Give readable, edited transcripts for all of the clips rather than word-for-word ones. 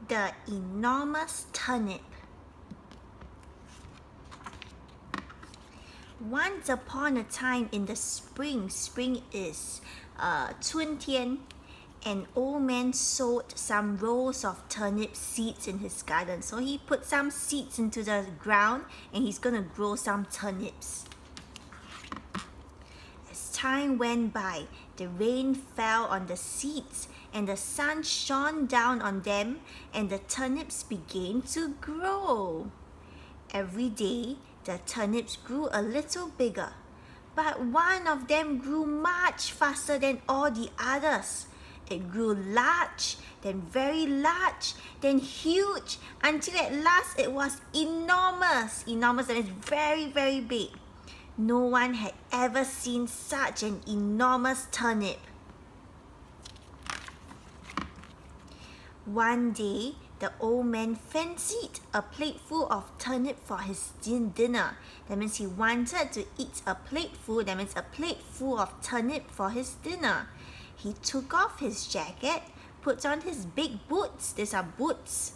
The Enormous Turnip. Once upon a time in the spring is 春天, an old man sowed some rows of turnip seeds in his garden. So he put some seeds into the ground and he's going to grow some turnips. As time went by, the rain fell on the seeds and the sun shone down on them and the turnips began to grow. Every day, the turnips grew a little bigger, but one of them grew much faster than all the others. It grew large, then very large, then huge, until at last it was enormous. Enormous, that is very, very big. No one had ever seen such an enormous turnip. One day, the old man fancied a plateful of turnip for his dinner. That means he wanted to eat a plateful, that means a plate full of turnip for his dinner. He took off his jacket, put on his big boots, these are boots,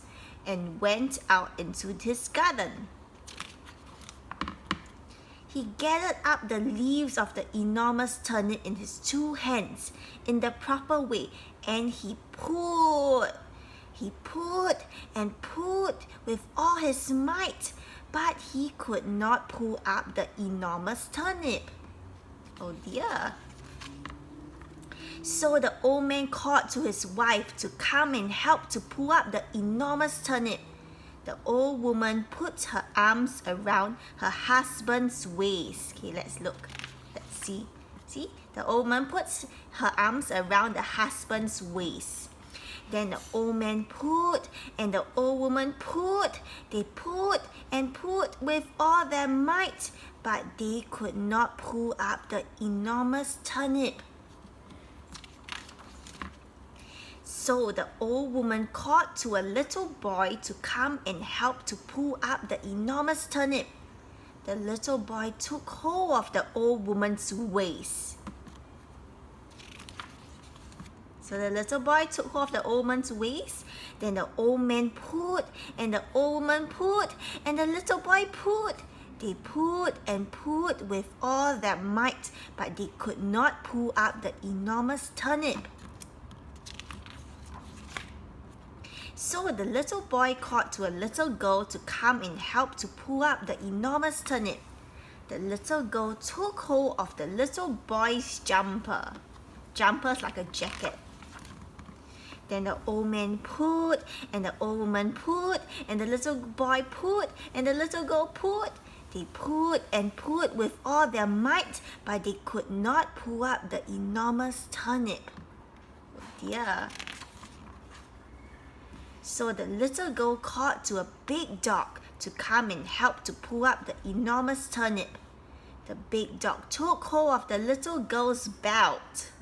and went out into his garden. He gathered up the leaves of the enormous turnip in his two hands in the proper way, and he pulled and pulled with all his might, but he could not pull up the enormous turnip. Oh dear. So the old man called to his wife to come and help to pull up the enormous turnip. The old woman put her arms around her husband's waist. Okay, let's look. Let's see. See? The old woman puts her arms around the husband's waist. Then the old man pulled and the old woman pulled. They pulled and pulled with all their might, but they could not pull up the enormous turnip. So the old woman called to a little boy to come and help to pull up the enormous turnip. The little boy took hold of the old woman's waist. So the little boy took hold of the old man's waist. Then the old man pulled and the old woman pulled and the little boy pulled. They pulled and pulled with all their might, but they could not pull up the enormous turnip. So the little boy called to a little girl to come and help to pull up the enormous turnip. The little girl took hold of the little boy's jumper. Jumper's like a jacket. Then the old man pulled and the old woman pulled and the little boy pulled and the little girl pulled. They pulled and pulled with all their might, but they could not pull up the enormous turnip. Oh dear. So the little girl called to a big dog to come and help to pull up the enormous turnip. The big dog took hold of the little girl's belt.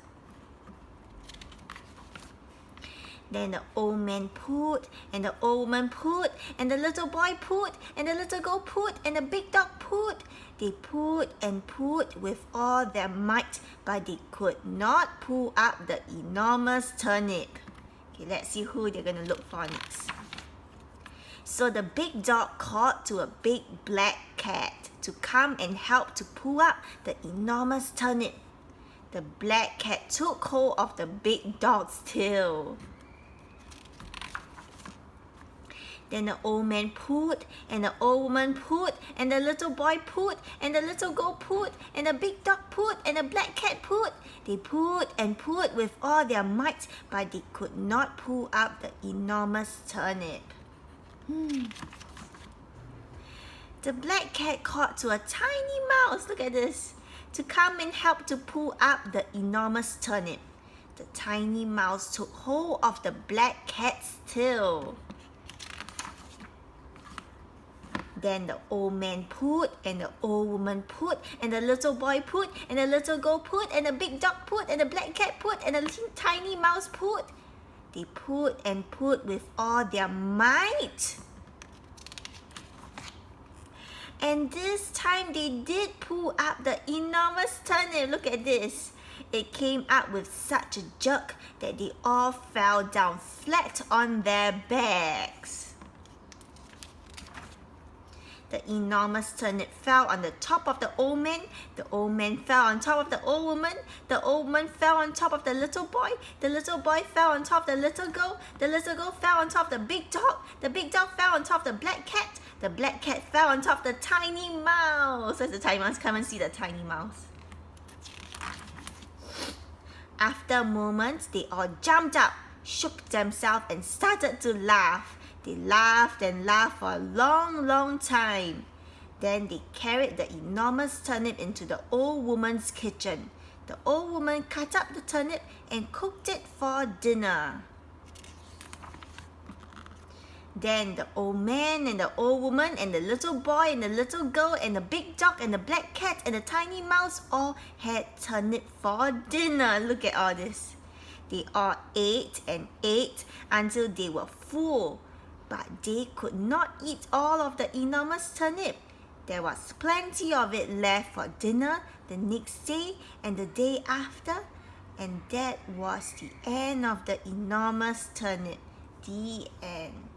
Then the old man pulled and the old woman pulled and the little boy pulled and the little girl pulled and the big dog pulled. They pulled and pulled with all their might, but they could not pull up the enormous turnip. Okay, let's see who they're going to look for next. So the big dog called to a big black cat to come and help to pull up the enormous turnip. The black cat took hold of the big dog's tail. Then the old man pulled and the old woman pulled and the little boy pulled and the little girl pulled and the big dog pulled and the black cat pulled. They pulled and pulled with all their might, but they could not pull up the enormous turnip. The black cat called to a tiny mouse, look at this, to come and help to pull up the enormous turnip. The tiny mouse took hold of the black cat's tail. Then the old man pulled and the old woman pulled and the little boy pulled and the little girl pulled and the big dog pulled and the black cat pulled and the tiny mouse pulled. They pulled and pulled with all their might. And this time they did pull up the enormous turnip. Look at this. It came up with such a jerk that they all fell down flat on their backs. The enormous turnip fell on the top of the old man. The old man fell on top of the old woman. The old woman fell on top of the little boy. The little boy fell on top of the little girl. The little girl fell on top of the big dog. The big dog fell on top of the black cat. The black cat fell on top of the tiny mouse. Where's the tiny mouse? Come and see the tiny mouse. After a moment, they all jumped up, shook themselves, and started to laugh. They laughed and laughed for a long, long time. Then they carried the enormous turnip into the old woman's kitchen. The old woman cut up the turnip and cooked it for dinner. Then the old man and the old woman and the little boy and the little girl and the big dog and the black cat and the tiny mouse all had turnip for dinner. Look at all this. They all ate and ate until they were full. But they could not eat all of the enormous turnip. There was plenty of it left for dinner the next day and the day after. And that was the end of the enormous turnip. The end.